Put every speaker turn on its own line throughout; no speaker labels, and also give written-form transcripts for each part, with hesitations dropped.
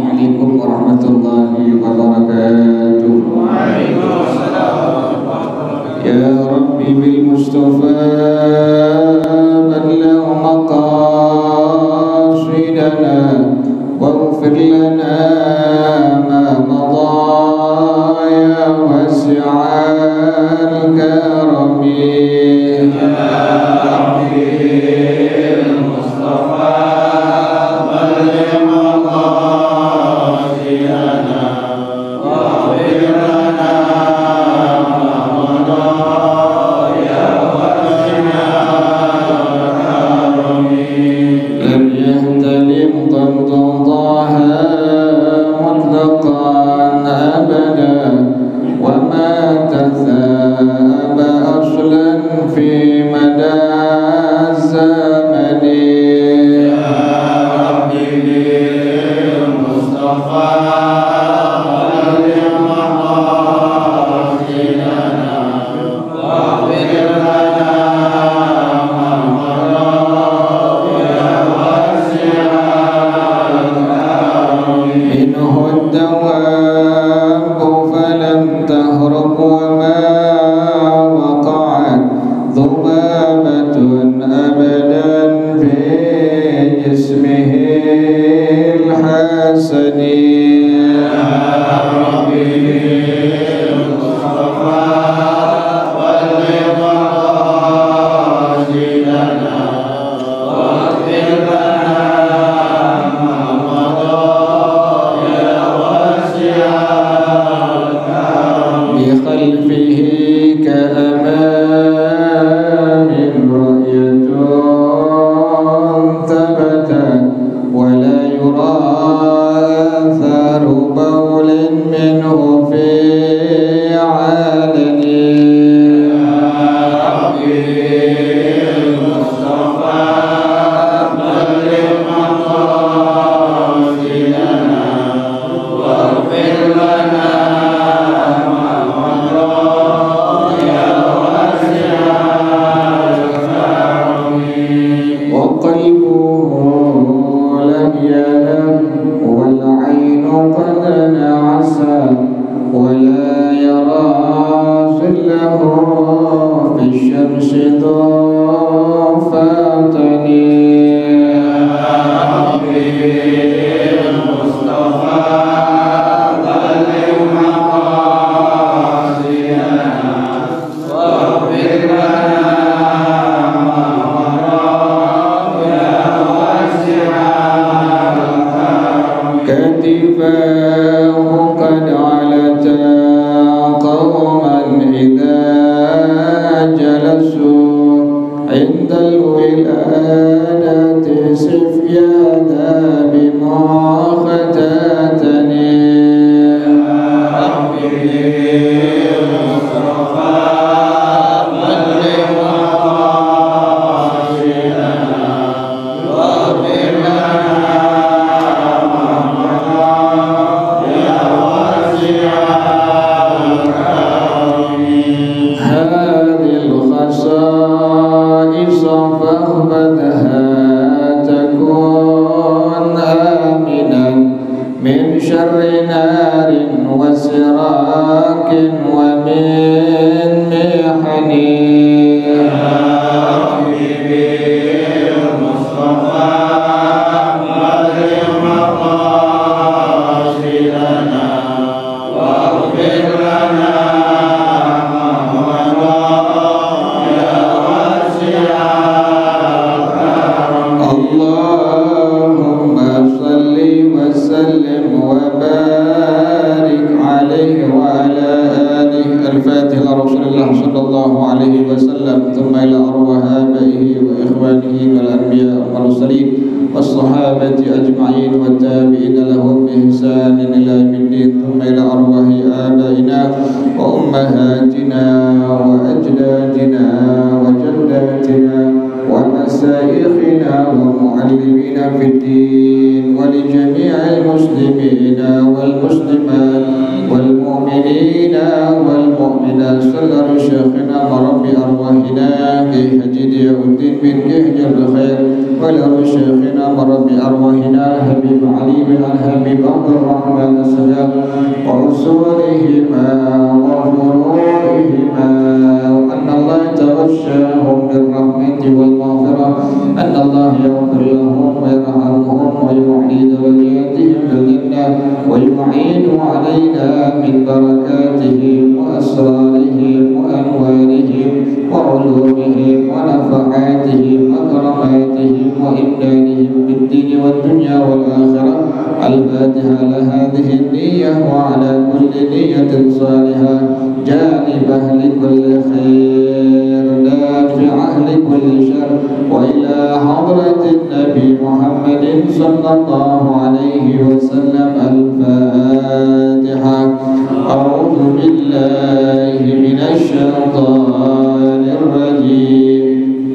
Assalamualaikum warahmatullahi wabarakatuh. Ya Rabbi bil Mustafa balligh maqasidana waghfir lana ma madha ya wasi'al karami. ولروح شيخنا ورب أرواحنا الحبيب علي بن الحبيب عبد الرحمن السلام وأصولهما وفروعهما وأن الله يتغشاهم بالرحمة والمغفرة أن الله يغفر لهم ويرحمهم ويعيد درجاتهم بالجنة ويعين علينا من بركاتهم وأسرارهم وأنوارهم وعلومهم ونفعاتهم وكراماتهم وإمدادهم بالدين والدنيا والآخرة. الفاتحة لهذه النية وعلى كل نية صالحة جانبة لكل خير دافعة لكل شر وإلى حضرة النبي محمد صلى الله عليه وسلم. الفاتحة. أعوذ بالله من الشيطان الرجيم.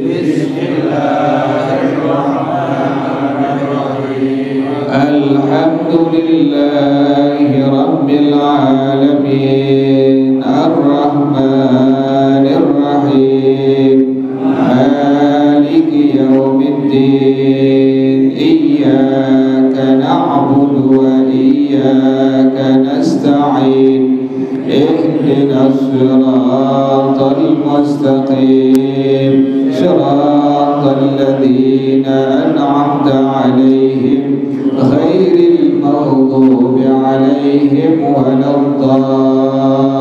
بسم الله الرحمن الرحيم. الحمد لله رب العالمين الرحمن الرحيم مالك يوم الدين إياك نعبد وإياك نستعين اهدنا الصراط المستقيم صراط الذين أنعمت عليهم غير المغضوب عليهم ولا الضالين.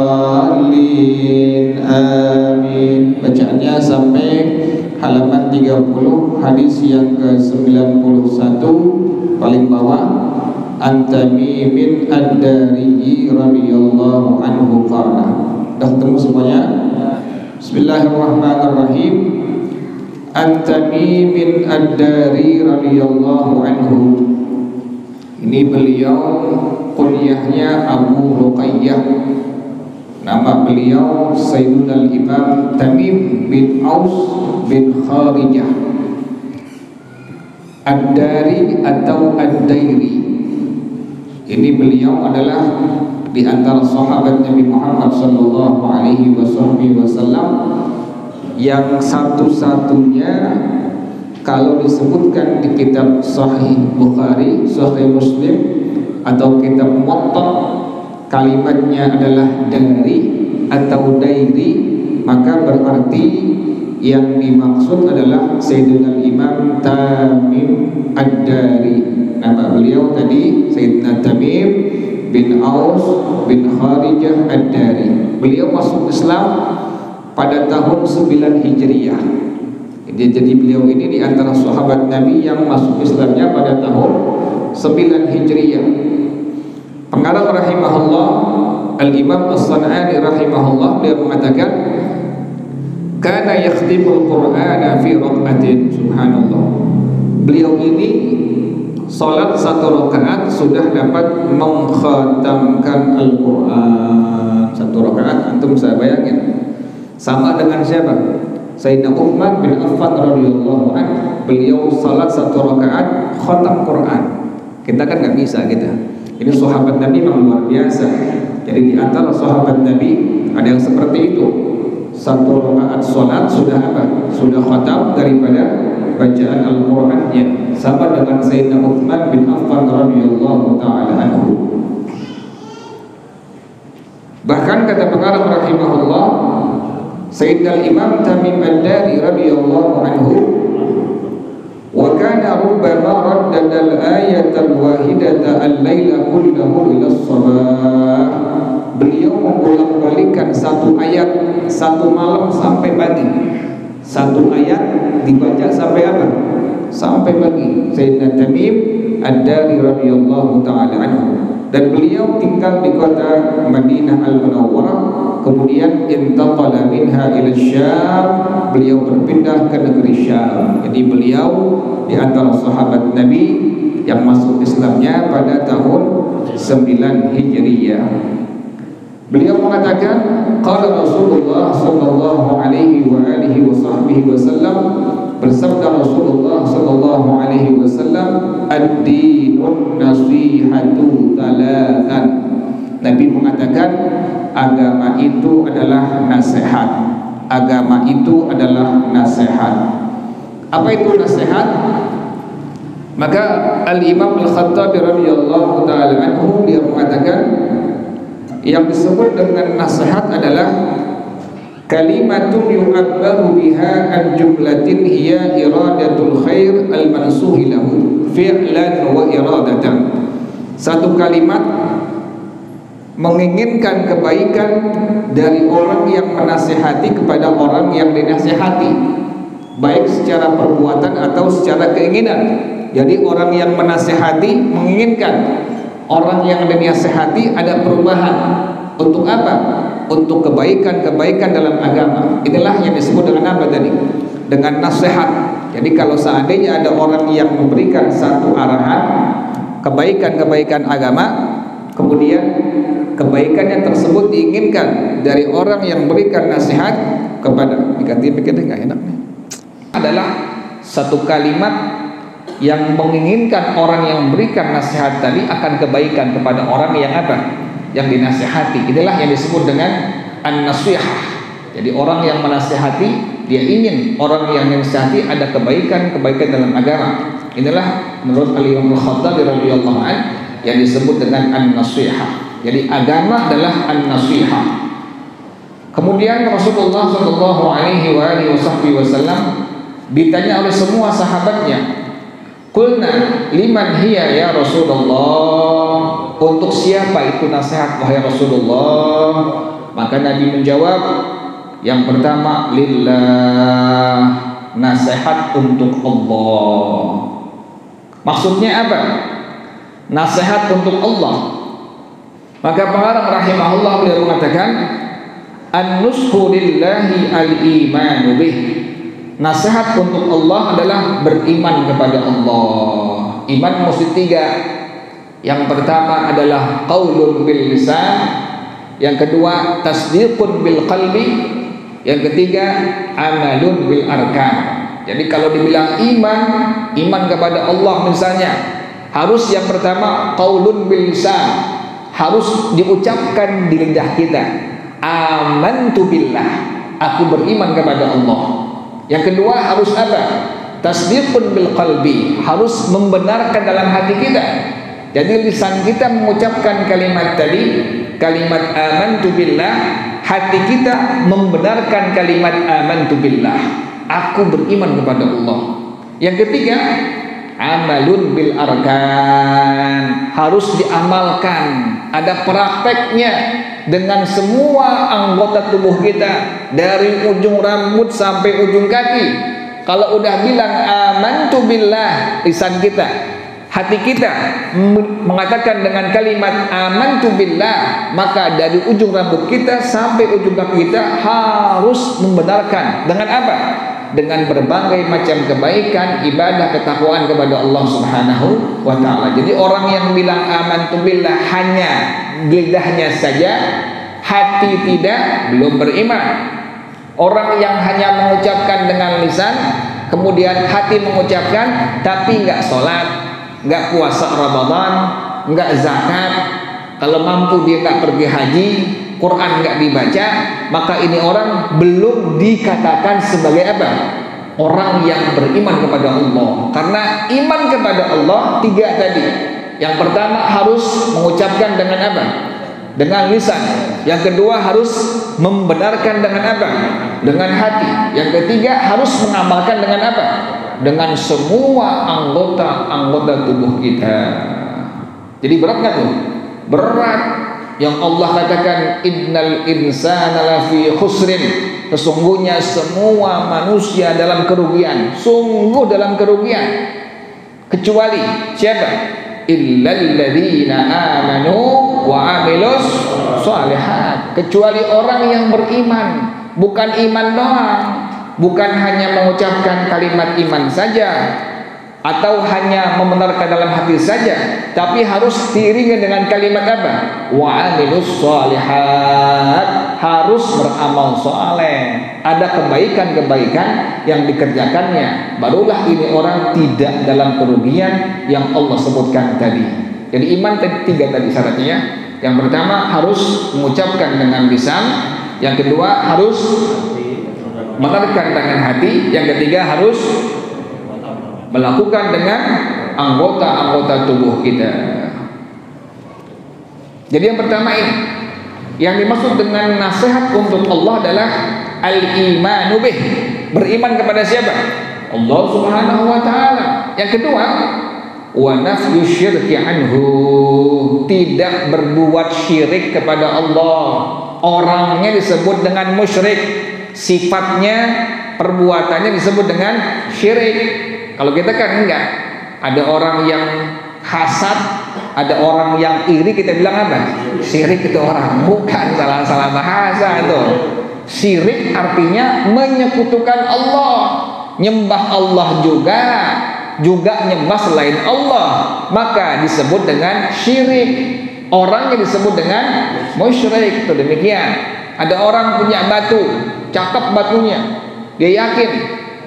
Amin. Bacaannya sampai halaman 30, hadis yang ke-91 paling bawah. An-Tamimin Ad-Dari radhiyallahu anhu qala. Dah ketemu semuanya? Bismillahirrahmanirrahim. An-Tamimin Ad-Dari radhiyallahu anhu. Ini beliau kunyahnya Abu Ruqayyah. Nama beliau Sayyidul Imam Tamim bin Aus bin Kharijah Ad-Dari atau Ad-Dairi. Ini beliau adalah di antara sahabat Nabi Muhammad sallallahu alaihi wasallam yang satu-satunya kalau disebutkan di kitab Sahih Bukhari, Sahih Muslim atau kitab Muwatta kalimatnya adalah dari atau dairi, maka berarti yang dimaksud adalah Sayyidina Imam Tamim Ad-Dari. Nama beliau tadi Sayyidina Tamim bin Aus bin Kharijah Ad-Dari. Beliau masuk Islam pada tahun 9 Hijriah. Jadi beliau ini di antara sahabat Nabi yang masuk Islamnya pada tahun 9 Hijriah. Pengarang rahimahullah Al-Imam As-San'ani rahimahullah, dia mengatakan kana yakhdimul Qur'ana fi raq'atin. Subhanallah. Beliau ini salat 1 rakaat sudah dapat mengkhatamkan Al-Quran. 1 rakaat antum saya bayangin sama dengan siapa? Sayyidina Uthman bin Affan radhiyallahu anhu. Beliau salat 1 rakaat khatam Quran. Kita kan nggak bisa kita. Ini sahabat Nabi memang luar biasa. Jadi di antara sahabat Nabi ada yang seperti itu. 1 rakaat salat sudah apa? Sudah khatam daripada bacaan Al-Qur'annya, sama dengan Sayyidina Uthman bin Affan radhiyallahu taala anhu. Bahkan kata pengarang rahimahullah, Sayyidina Imam Tamim Ad-Dari radhiyallahu anhu wa kana rubbama raddada al-ayata al-wahidata al-laila kullahu ila as-sabah. Beliau membolak-balikkan 1 ayat 1 malam sampai pagi. 1 ayat dibaca sampai apa? Sampai pagi. Sayyidina Tamim Ad-Dari radhiyallahu taala anhu. Dan beliau tinggal di kota Madinah Al-Munawwarah, kemudian intaqala minha ila Syam, beliau berpindah ke negeri Syam. Jadi beliau di antara sahabat Nabi yang masuk Islamnya pada tahun 9 Hijriyah. Beliau mengatakan qala Rasulullah sallallahu alaihi wa alihi wa sahbihi wasallam, bersabda Rasulullah sallallahu alaihi wasallam, ad-dinun nasihatu thalathan. Nabi mengatakan agama itu adalah nasihat. Agama itu adalah nasihat. Apa itu nasihat? Maka Al-Imam Al-Khattabi radhiyallahu ta'ala anhu dia mengatakan yang disebut dengan nasihat adalah kalimatun yu'abbaru biha an jumlatin hiya iradatul khair al-mansuhi lahu fi'lan wa iradatan. Satu kalimat menginginkan kebaikan dari orang yang menasihati kepada orang yang dinasihati, baik secara perbuatan atau secara keinginan. Jadi orang yang menasihati menginginkan orang yang dinasihati ada perubahan. Untuk apa? Untuk kebaikan-kebaikan dalam agama. Inilah yang disebut dengan apa tadi? Dengan nasihat. Jadi kalau seandainya ada orang yang memberikan satu arahan kebaikan-kebaikan agama, kemudian kebaikannya tersebut diinginkan dari orang yang memberikan nasihat kepada, diganti pikirnya nggak enak nih, adalah satu kalimat yang menginginkan orang yang memberikan nasihat tadi akan kebaikan kepada orang yang apa? Yang dinasihati. Inilah yang disebut dengan an-nasihah. Jadi orang yang menasihati, dia ingin orang yang dinasihati ada kebaikan-kebaikan dalam agama. Inilah menurut Al-Imam Al-Khattabi radhiyallahu anhu yang disebut dengan an-nasihah. Jadi agama adalah an-nasihah. Kemudian Rasulullah sallallahu alaihi wasallam ditanya oleh semua sahabatnya, "Qulna liman hiya ya Rasulullah?" Untuk siapa itu nasihat wahai Rasulullah? Maka Nabi menjawab, yang pertama lillah, nasihat untuk Allah. Maksudnya apa? Nasihat untuk Allah. Maka pengarang rahimahullah beliau mengatakan an-nushu lillahi al-imanu bih. Nasihat untuk Allah adalah beriman kepada Allah. Iman mesti tiga. Yang pertama adalah qaulun bil lisan, yang kedua tasdiqun bil qalbi, yang ketiga amalun bil arkan. Jadi kalau dibilang iman kepada Allah misalnya, harus yang pertama qaulun bil lisan, harus diucapkan di lidah kita, amantu billah, aku beriman kepada Allah. Yang kedua harus apa? Tasdiqun bil qalbi, harus membenarkan dalam hati kita. Jadi lisan kita mengucapkan kalimat tadi, kalimat amantu billah, hati kita membenarkan kalimat amantu billah, aku beriman kepada Allah. Yang ketiga, amalun bil arkan, harus diamalkan, ada prakteknya dengan semua anggota tubuh kita, dari ujung rambut sampai ujung kaki. Kalau udah bilang amantu billah lisan kita, hati kita mengatakan dengan kalimat amantu billah, maka dari ujung rambut kita sampai ujung kaki kita harus membenarkan dengan apa? Dengan berbagai macam kebaikan, ibadah, ketakwaan kepada Allah Subhanahu wa taala. Jadi orang yang bilang amantu billah hanya lidahnya saja, hati tidak, belum beriman. Orang yang hanya mengucapkan dengan lisan, kemudian hati mengucapkan tapi enggak sholat, enggak puasa Ramadan, enggak zakat, kalau mampu dia enggak pergi haji, Quran enggak dibaca, maka ini orang belum dikatakan sebagai apa? Orang yang beriman kepada Allah. Karena iman kepada Allah tiga tadi. Yang pertama harus mengucapkan dengan apa? Dengan lisan. Yang kedua harus membenarkan dengan apa? Dengan hati. Yang ketiga harus mengamalkan dengan apa? Dengan semua anggota tubuh kita. Jadi berat nggak tuh? Berat. Yang Allah katakan innal insana lafi khusrin, sesungguhnya semua manusia dalam kerugian, sungguh dalam kerugian, kecuali siapa? Illal ladzina amanu wa amilus shalihat, kecuali orang yang beriman. Bukan iman doang, bukan hanya mengucapkan kalimat iman saja atau hanya membenarkan dalam hati saja, tapi harus diiringi dengan kalimat apa? Wa amilus shalihat, harus beramal saleh, ada kebaikan-kebaikan yang dikerjakannya, barulah ini orang tidak dalam kerugian yang Allah sebutkan tadi. Jadi iman tiga tadi syaratnya. Yang pertama harus mengucapkan dengan lisan, yang kedua harus membenarkan dengan hati, yang ketiga harus melakukan dengan anggota-anggota tubuh kita. Jadi yang pertama ini, yang dimaksud dengan nasihat untuk Allah adalah al-imanu bih, beriman kepada siapa? Allah Subhanahu wa taala. Yang kedua, wa nafyu syirki anhu, tidak berbuat syirik kepada Allah. Orangnya disebut dengan musyrik, sifatnya, perbuatannya disebut dengan syirik. Kalau kita kan enggak. Ada orang yang hasad, ada orang yang iri, kita bilang apa? Syirik itu orang. Bukan, salah bahasa itu. Syirik artinya menyekutukan Allah, nyembah Allah juga nyembah selain Allah, maka disebut dengan syirik. Orangnya disebut dengan musyrik. Itu demikian. Ada orang punya batu, cakep batunya, dia yakin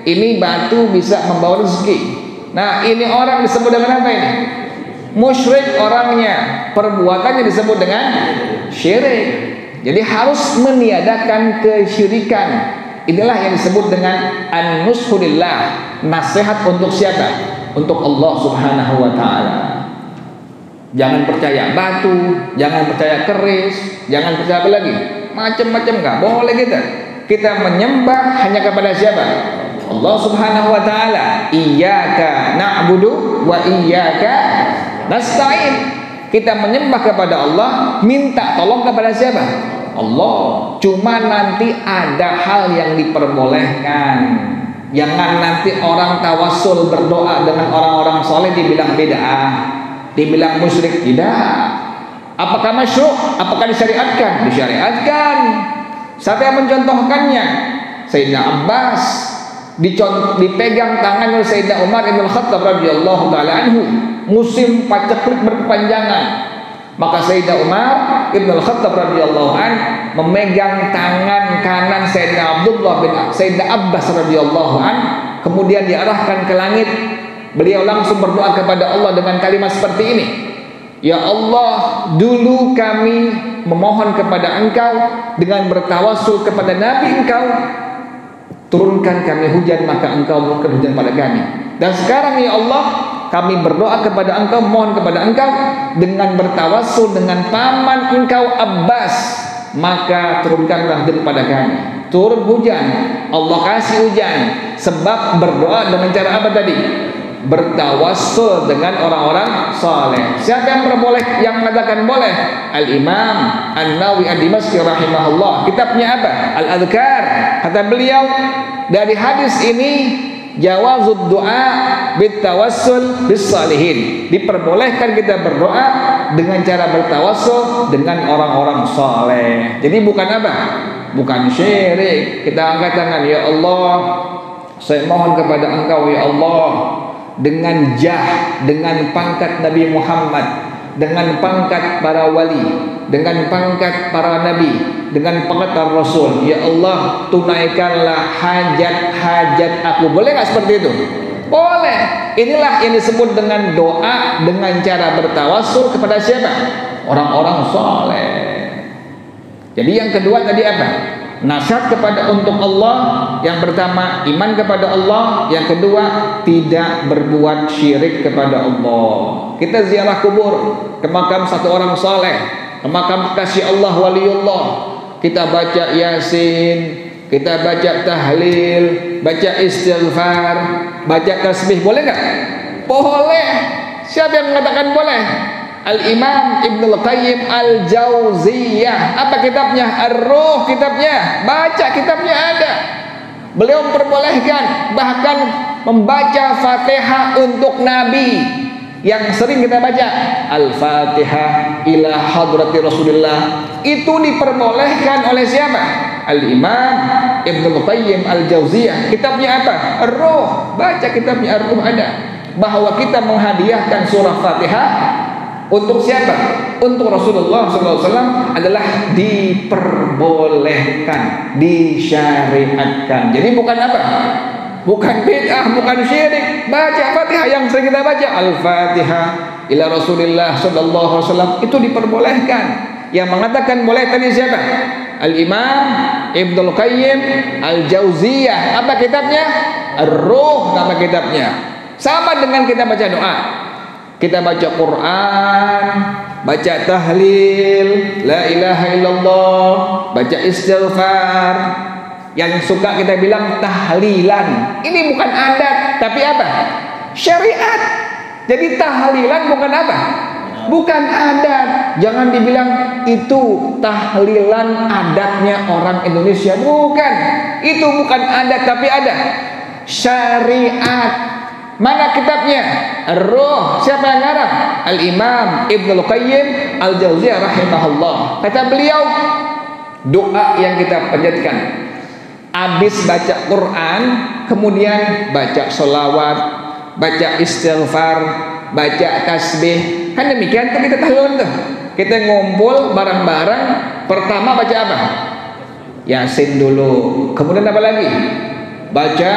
ini batu bisa membawa rezeki. Nah, ini orang disebut dengan apa ini? Musyrik orangnya, perbuatannya disebut dengan syirik. Jadi harus meniadakan kesyirikan. Inilah yang disebut dengan an-nushu lillah, nasihat untuk siapa? Untuk Allah Subhanahu wa taala. Jangan percaya batu, jangan percaya keris, jangan percaya apa lagi? Macam-macam enggak boleh kita. Kita menyembah hanya kepada siapa? Allah Subhanahu wa taala. Iyyaka na'budu wa iyyaka nasta'in. Kita menyembah kepada Allah, minta tolong kepada siapa? Allah. Cuma nanti ada hal yang diperbolehkan. Jangan nanti orang tawassul berdoa dengan orang-orang soleh dibilang bid'ah, dibilang musyrik. Tidak. Apakah masyru'? Apakah disyariatkan? Disyariatkan. Siapa yang mencontohkannya? Sayyidina Abbas. Dipegang tangan oleh Sayyidina Umar ibn Khattab radhiyallahu taala anhu, musim paceklik berkepanjangan. Maka Sayyidina Umar ibn Khattab radhiyallahu anhu memegang tangan kanan Sayyidina Sayyidina Abbas radhiyallahu anhu, kemudian diarahkan ke langit. Beliau langsung berdoa kepada Allah dengan kalimat seperti ini, ya Allah, dulu kami memohon kepada Engkau dengan bertawassul kepada Nabi Engkau, turunkan kami hujan, maka Engkau menurunkan hujan pada kami. Dan sekarang ya Allah, kami berdoa kepada Engkau, mohon kepada Engkau dengan bertawassul dengan paman Engkau Abbas, maka turunkanlah hujan pada kami. Turun hujan, Allah kasih hujan, sebab berdoa dengan cara apa tadi? Bertawassul dengan orang-orang saleh. Siapa yang mengatakan boleh? Al-Imam An-Nawawi Ad-Dimashqi rahimahullah. Kitabnya apa? Al-Adhkar. Kata beliau, dari hadis ini jawazud du'a bitawassul bis-salihin. Diperbolehkan kita berdoa dengan cara bertawassul dengan orang-orang saleh. Jadi bukan apa? Bukan syirik. Kita angkat tangan, ya Allah, saya mohon kepada Engkau ya Allah, dengan dengan pangkat Nabi Muhammad, dengan pangkat para wali, dengan pangkat para nabi, dengan pangkat para rasul, ya Allah, tunaikanlah hajat-hajat aku. Boleh nggak seperti itu? Boleh. Inilah yang disebut dengan doa dengan cara bertawassul kepada siapa? Orang-orang soleh. Jadi yang kedua tadi apa? Nasihat untuk Allah. Yang pertama, iman kepada Allah. Yang kedua, tidak berbuat syirik kepada Allah. Kita ziarah kubur, ke makam satu orang saleh, ke makam kasih Allah waliullah, kita baca Yasin, kita baca tahlil, baca istighfar, baca tasbih. Boleh nggak? Boleh. Siapa yang mengatakan boleh? Al-Imam Ibnu Qayyim Al-Jauziyah. Apa kitabnya? Ar-Ruh kitabnya. Baca kitabnya ada. Beliau memperbolehkan bahkan membaca Fatihah untuk Nabi. Yang sering kita baca Al-Fatihah ila hadrati Rasulillah, itu diperbolehkan oleh siapa? Al-Imam Ibnu Qayyim Al-Jauziyah. Kitabnya apa? Ar-Ruh. Baca kitabnya Ar-Ruh ada. Bahwa kita menghadiahkan surah Fatihah untuk siapa? Untuk Rasulullah SAW adalah diperbolehkan, disyariatkan. Jadi bukan apa? Bukan bid'ah, bukan syirik. Baca Fatihah yang sering kita baca, Al-Fatihah ila Rasulillah SAW, itu diperbolehkan. Yang mengatakan boleh tadi siapa? Al-Imam Ibnu Qayyim Al-Jauziyah. Apa kitabnya? Ar-Ruh nama kitabnya. Sama dengan kita baca doa. Kita baca Quran, baca tahlil, la ilaha illallah, baca istighfar. Yang suka kita bilang tahlilan. Ini bukan adat, tapi apa? Syariat. Jadi tahlilan bukan apa? Bukan adat. Jangan dibilang itu tahlilan adatnya orang Indonesia. Bukan. Itu bukan adat, tapi ada syariat. Mana kitabnya? Ar-Ruh. Siapa yang ngarang? Al-Imam Ibnul Qayyim Al-Jauziyah rahimahullah. Kata beliau, doa yang kita panjatkan habis baca Quran, kemudian baca sholawat, baca istighfar, baca tasbih. Kan demikian tuh kita tahlilan tuh. Kita ngumpul bareng-bareng. Pertama baca apa? Yasin dulu. Kemudian apa lagi? Baca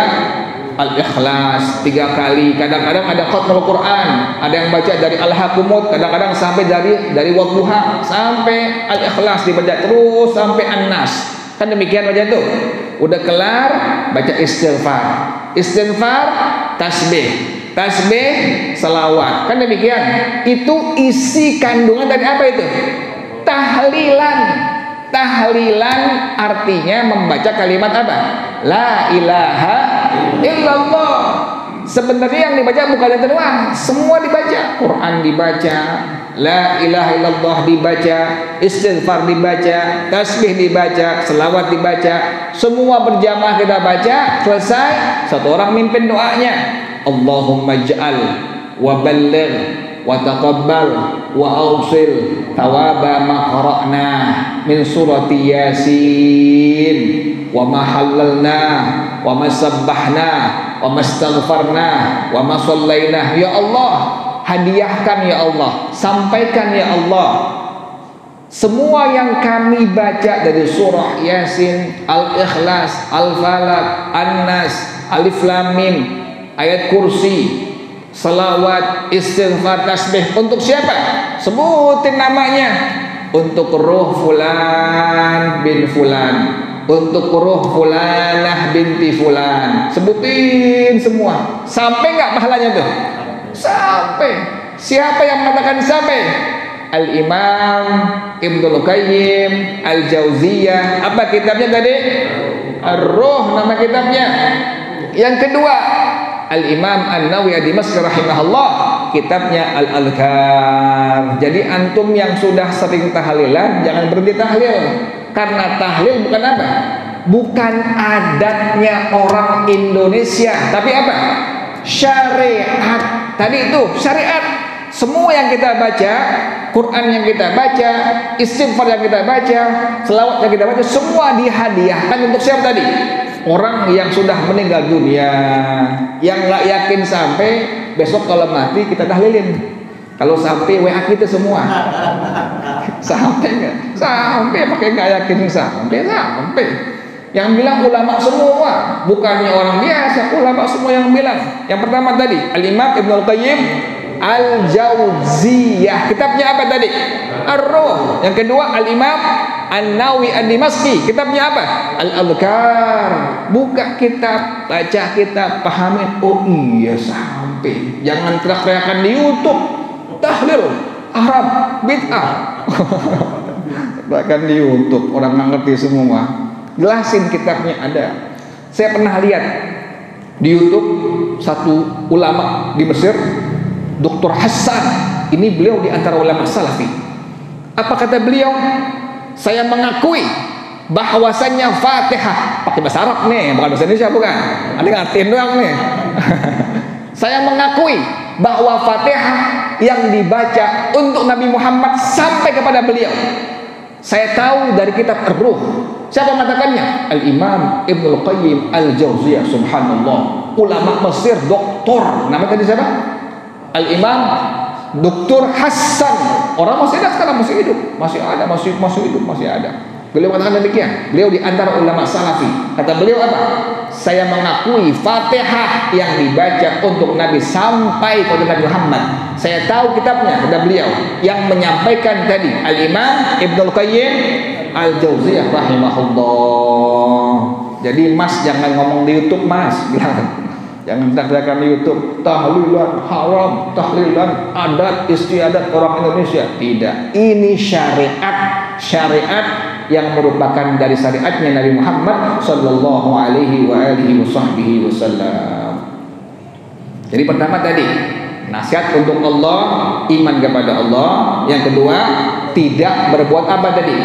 Al-Ikhlas 3 kali. Kadang-kadang ada khatmul Quran, ada yang baca dari Al-Hakumut, kadang-kadang sampai dari Wadduha sampai Al-Ikhlas dibaca terus sampai An-Nas. Kan demikian baca itu. Udah kelar, baca istighfar. Istighfar, tasbih. Tasbih, selawat. Kan demikian. Itu isi kandungan dari apa itu? Tahlilan. Tahlilan artinya membaca kalimat apa? La ilaha illallah. Sebenarnya yang dibaca bukan itu doang, semua dibaca. Quran dibaca, la ilaha illallah dibaca, istighfar dibaca, tasbih dibaca, selawat dibaca. Semua berjamaah kita baca, selesai, satu orang mimpin doanya. Allahumma ja'al wa balligh wa taqabbal wa awsil thawaba ma qara'na min surati Yasin wa ma halalna wa ma sabbahna wa ma astaghfarna wa ma sallaina. Ya Allah, hadiahkan ya Allah, sampaikan ya Allah semua yang kami baca dari surah Yasin, Al-Ikhlas, Al-Falaq, An-Nas, Alif Lam Mim, ayat kursi, salawat, istighfar, tasbih. Untuk siapa? Sebutin namanya. Untuk ruh fulan bin fulan, untuk ruh fulanah binti fulan. Sebutin semua. Sampai nggak pahalanya tuh? Sampai. Siapa yang mengatakan sampai? Al-Imam Ibnul Qayyim Al-Jauziyah. Apa kitabnya tadi? Ar-Ruh nama kitabnya. Yang kedua, Al-Imam An-Nawawi Ad-Dimashqi rahimahullah, kitabnya Al-Adhkar. Jadi antum yang sudah sering tahlilan, jangan berhenti tahlil. Karena tahlil bukan apa? Bukan adatnya orang Indonesia, tapi apa? Syariat. Tadi itu syariat. Semua yang kita baca, Quran yang kita baca, istighfar yang kita baca, selawat yang kita baca, semua dihadiahkan untuk siapa tadi? Orang yang sudah meninggal dunia, yang nggak yakin sampai besok kalau mati kita tahlilin. Kalau sampai WA kita semua, sampai nggak? Sampai pakai nggak yakin sampai. Yang bilang ulama semua, bukannya orang biasa, ulama semua yang bilang. Yang pertama tadi Al-Imam Ibnul Qayyim Al-Jauziyah, kitabnya apa tadi? Ar-Ruh. Yang kedua Al-Imam An-Nawawi Ad-Dimashqi, kitabnya apa? Al-Adhkar. Buka kitab, baca kitab, pahami. Oh iya sampai. Jangan teriak-teriakan di YouTube. Tahlil, Arab, bid'ah. Bahkan di YouTube orang nggak ngerti semua. Jelasin kitabnya ada. Saya pernah lihat di YouTube satu ulama di Mesir, Dr. Hassan. Ini beliau di antara ulama salafi. Apa kata beliau? Saya mengakui bahwasannya Fatihah, pakai bahasa Arab nih, bukan bahasa Indonesia, bukan. Ada ngertiin doang nih. Saya mengakui bahwa Fatihah yang dibaca untuk Nabi Muhammad sampai kepada beliau, saya tahu dari kitab Ar-Ruh. Siapa mengatakannya? Al-Imam Ibnul Qayyim Al-Jauziyah. Subhanallah, ulama Mesir, doktor. Nama tadi siapa? Al-Imam Dr. Hassan. Orang masih ada sekarang, masih hidup, masih ada, masih hidup, masih ada. Beliau mengatakan demikian. Beliau di antara ulama salafi. Kata beliau apa? Saya mengakui Fatihah yang dibaca untuk Nabi sampai kepada Nabi Muhammad. Saya tahu kitabnya, kata beliau, yang menyampaikan tadi Al-Imam Ibnul Qayyim Al-Jauziyah rahimahullah. Jadi mas jangan ngomong di YouTube mas, bilang Jangan teriakan di YouTube tahlilan haram, tahlilan adat istiadat orang Indonesia. Tidak, ini syariat yang merupakan dari syariatnya Nabi Muhammad sallallahu alaihi wasallam. Jadi pertama tadi nasihat untuk Allah, iman kepada Allah. Yang kedua, tidak berbuat apa tadi?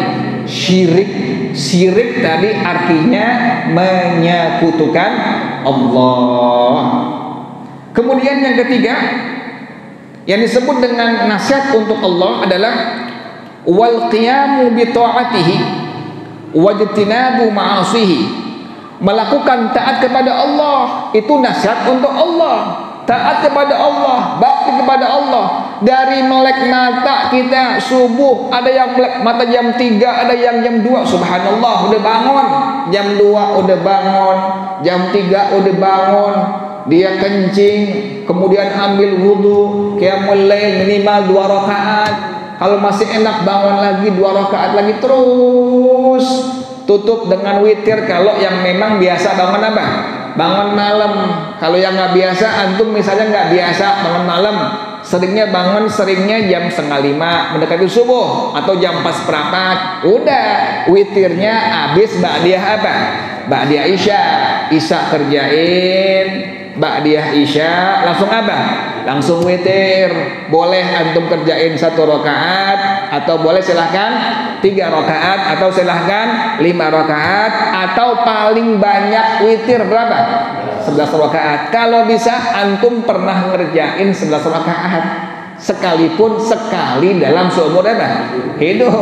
Syirik. Syirik tadi artinya menyekutukan Allah. Kemudian yang ketiga yang disebut dengan nasihat untuk Allah adalah wal qiyamu bi ta'atihi wajtinabu ma'asihi. Melakukan taat kepada Allah itu nasihat untuk Allah. Taat kepada Allah, bakti kepada Allah. Dari melek mata kita subuh, ada yang melek mata jam 3, ada yang jam 2. Subhanallah, udah bangun. Jam 2 udah bangun, jam 3 udah bangun. Dia kencing, kemudian ambil wudu, qiyamul lail minimal 2 rakaat. Kalau masih enak bangun lagi 2 rakaat lagi terus. Tutup dengan witir kalau yang memang biasa bangun apa? Bangun malam. Kalau yang nggak biasa, antum misalnya nggak biasa bangun malam, seringnya jam 4:30 mendekati subuh atau jam 4:15, udah witirnya habis ba'diyah apa? Ba'diyah isya kerjain, ba'diyah isya langsung apa? Langsung witir. Boleh antum kerjain 1 rakaat atau boleh silahkan 3 rakaat atau silahkan 5 rakaat atau paling banyak witir berapa? 11 rakaat. Kalau bisa antum pernah ngerjain 11 rakaat sekalipun sekali dalam seumur hidup.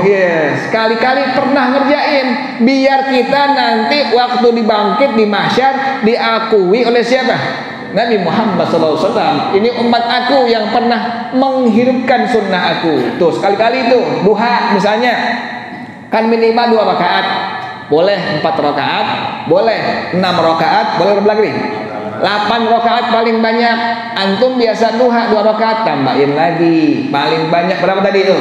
Yes, sekali-kali pernah ngerjain biar kita nanti waktu dibangkit di mahsyar diakui oleh siapa? Nabi Muhammad SAW. Ini umat aku yang pernah menghidupkan sunnah aku. Tuh sekali-kali itu duha misalnya kan minimal 2 rakaat, boleh 4 rakaat, boleh 6 rakaat, boleh berapa lagi? 8 rakaat paling banyak. Antum biasa duha 2 rakaat, tambahin lagi. Paling banyak berapa tadi itu?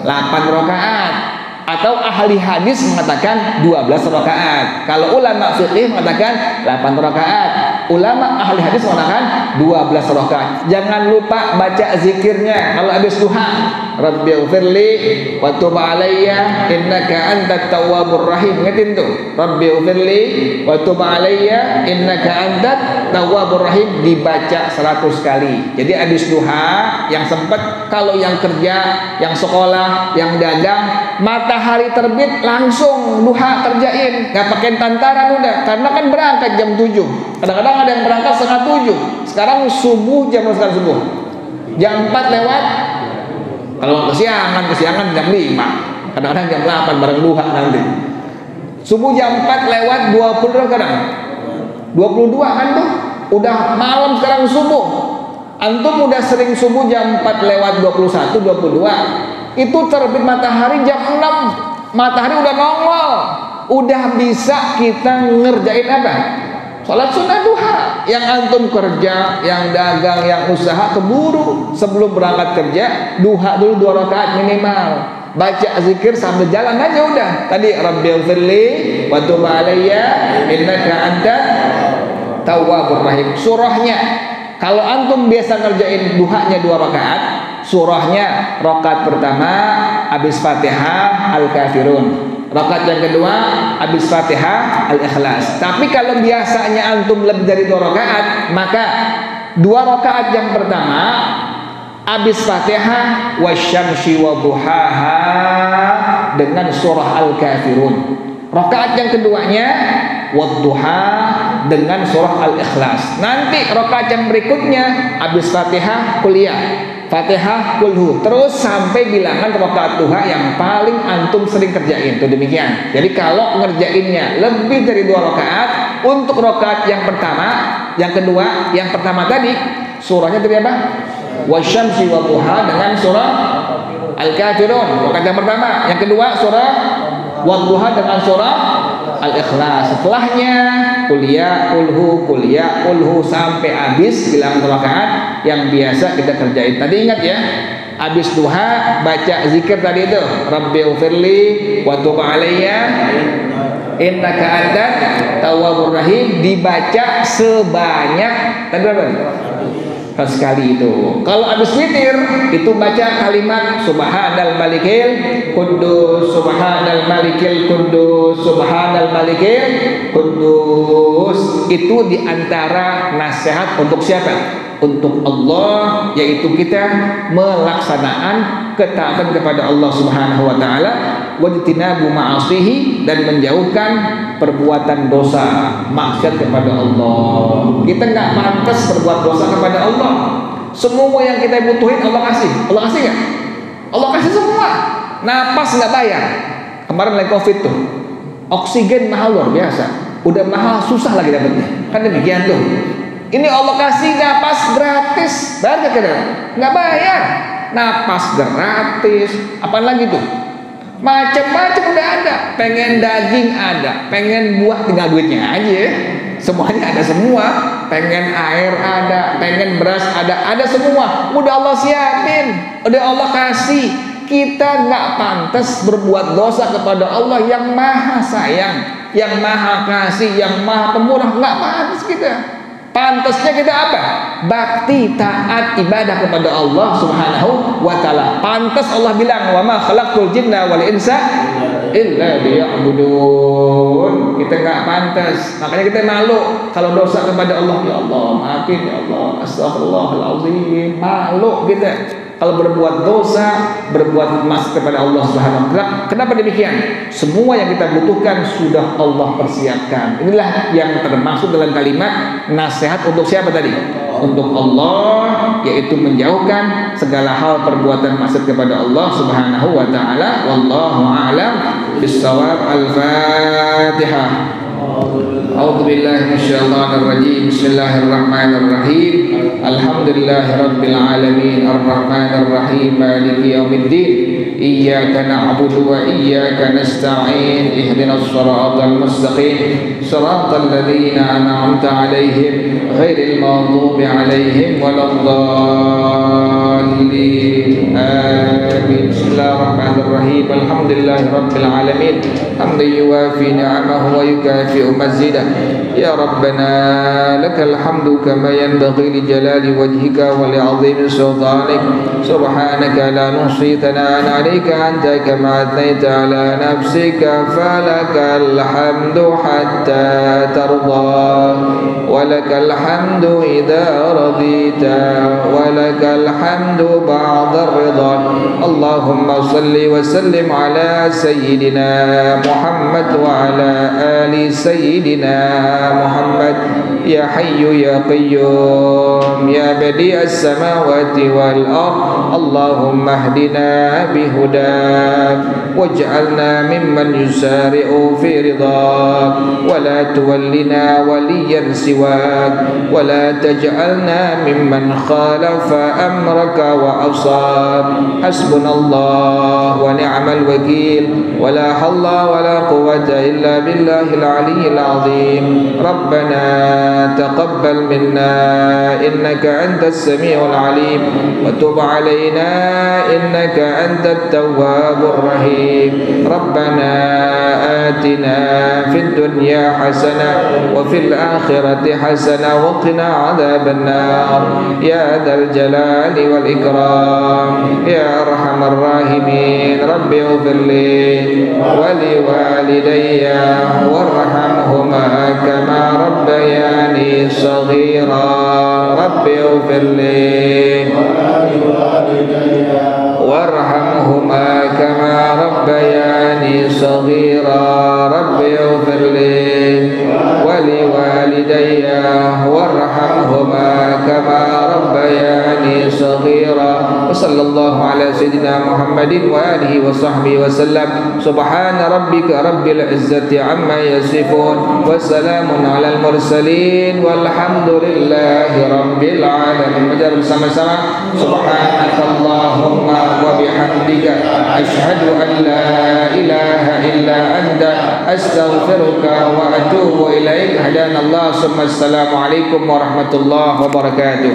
8 rakaat. Atau ahli hadis mengatakan 12 rakaat. Kalau ulama fiqih mengatakan 8 rakaat. Ulama ahli hadis mengatakan 12 rakaat. Jangan lupa baca zikirnya kalau habis duha. Rabbighfirli wa tub alayya innaka antat tawwabur rahim. Ingatin tuh. Rabbighfirli wa tub alayya innaka antat tawwabur rahim dibaca 100 kali. Jadi habis duha yang sempat, kalau yang kerja, yang sekolah, yang dagang, matahari terbit langsung duha kerjain, nggak pakai tantaran udah, karena kan berangkat jam 7. Kadang-kadang ada yang berangkat setengah 7. Sekarang subuh jam subuh jam 4 lewat. Kalau kesiangan jam 5. Kadang-kadang jam 8 bareng duha nanti. Subuh jam 4 lewat 20 kadang 22 kan tuh udah malam sekarang subuh. Antum udah sering subuh jam 4 lewat 21, 22. Itu terbit matahari jam 6. Matahari udah nongol. Udah bisa kita ngerjain apa? Salat sunnah duha. Yang antum kerja, yang dagang, yang usaha, keburu sebelum berangkat kerja duha dulu 2 rakaat minimal. Baca zikir sambil jalan aja udah. Tadi Rabbighfirli wa tub alayya innaka antat tawwabur rahim. Surahnya kalau antum biasa ngerjain duhanya 2 rakaat, surahnya rakaat pertama habis Fatihah Al-Kafirun. Rakaat yang kedua habis Fatihah Al-Ikhlas. Tapi kalau biasanya antum lebih dari 2 rakaat, maka 2 rakaat yang pertama habis Fatihah wasyamsi waduhaha dengan surah Al-Kafirun. Rakaat yang keduanya wadduha dengan surah Al-Ikhlas. Nanti rakaat yang berikutnya habis Fatihah kuliah, Fatihah kulhu, terus sampai bilangan rakaat duha yang paling antum sering kerjain. Itu demikian. Jadi kalau ngerjainnya lebih dari 2 rakaat, untuk rakaat yang pertama, yang kedua, yang pertama tadi surahnya tadi apa? Wasyamsi wadduha dengan surah Al-Kafirun. Rakaat yang pertama, yang kedua surah wadduha dengan surah Al-Ikhlas. Setelahnya kuliah kulhu sampai habis bilang rakaat yang biasa kita kerjain. Tadi ingat ya, habis duha baca zikir tadi itu Rabbighfirli wa tub alayya innaka antat tawwabur rahim dibaca sebanyak tadi berapa? Sekali itu. Kalau habis witir itu baca kalimat subhanal malikil kudus, subhanal malikil kudus, subhanal malikil kudus. Itu diantara nasihat untuk siapa? Untuk Allah, yaitu kita melaksanaan ketaatan kepada Allah Subhanahu wa taala, wajtinabu ma'asihi, dan menjauhkan perbuatan dosa maksiat kepada Allah. Kita nggak pantas berbuat dosa kepada Allah. Semua yang kita butuhin Allah kasih. Allah kasih nggak? Allah kasih semua. Napas nggak bayar. Kemarin lagi COVID tuh, oksigen mahal luar biasa. Udah mahal susah lagi dapetnya. Kan demikian tuh. Ini Allah kasih napas gratis. Bayar gak? Nggak bayar. Napas gratis. Apaan lagi tuh? Macam-macam udah ada. Pengen daging ada, pengen buah tinggal duitnya aja. Semuanya ada semua. Pengen air ada, pengen beras ada semua. Udah Allah siapin, udah Allah kasih. Kita nggak pantas berbuat dosa kepada Allah yang maha sayang, yang maha kasih, yang maha pemurah. Nggak pantas kita. Pantasnya kita apa? Bakti, taat, ibadah kepada Allah Subhanahu wa taala. Pantas Allah bilang, "Wa ma khalaqtul jinna wal insa illa liya'budun." Kita enggak pantas. Makanya kita malu kalau dosa kepada Allah. Ya Allah, maafin ya Allah. Astagfirullahalazim. Malu kita kalau berbuat dosa, berbuat maksiat kepada Allah Subhanahu wa taala. Kenapa demikian? Semua yang kita butuhkan sudah Allah persiapkan. Inilah yang termasuk dalam kalimat nasihat untuk siapa tadi? Untuk Allah, yaitu menjauhkan segala hal perbuatan maksiat kepada Allah Subhanahu wa taala. Wallahu a'lam bissawab. Al-Fatihah. A'udzu billahi minasyaitonir rajim. Bismillahirrahmanirrahim. Alhamdulillahirabbil alamin arrahmanir rahim maliki yaumiddin. Iyyaka na'budu wa iyyaka nasta'in. Ihdinas shiratal mustaqim. Shiratal ladzina an'amta 'alaihim ghairil maghdubi 'alaihim waladdallin. Amin. Bismillahirrahmanirrahim. Alhamdulillahirabbil alamin. Hamdan yuwafi ni'amahu wa yukafi'u mazidah. Ya Rabbana lakal hamdu kama yanbaghi li jalali wajhika wa li 'azimi sultanik. Subhanaka la nuhsi thana'an 'alaika anta kama athnayta 'ala nafsika falakal hamdu hatta tarda wa lakal hamdu idza radita wa lakal hamdu ba'da ar-ridha. Allahumma salli wa sallim 'ala sayyidina Muhammad wa 'ala ali sayyidina Muhammad. Ya Hayyu ya Qayyum ya Badi'as samawati wal ard. Allahumma hdina bihudak waj'alna mimman yusari'u fi ridak wa la tuwallina waliyan siwak wa la taj'alna mimman khalafa amraka wa asab. Hasbunallah wa ni'mal wakil wa la hawla wa la quwwata illa billahil aliyyil azim. Rabbana تقبل منا إنك أنت السميع العليم وتب علينا إنك أنت التواب الرحيم. ربنا آتنا في الدنيا حسنة وفي الآخرة حسنة وقنا عذاب النار يا ذا الجلال والإكرام يا أرحم الراحمين. رب اغفر لي ولوالدي وارحمهما كما ربياني صغيرا. رب اغفر لي وارحمهما كما ربياني صغيرا. رب اغفر لي ولوالدي وارحمهما كما ربياني صغيرا. وصلى الله على سيدنا محمد وآله وصحبه وسلم. سبحان ربك رب العزة عما يصفون وسلام على المرسلين والحمد لله رب العالمين. Menjadi bersama-sama. Subhanakallahumma wa bihamdika asyhadu an la ilaha illa anta astaghfiruka wa atubu ilaik. Hadanallah. Assalamualaikum warahmatullahi wabarakatuh.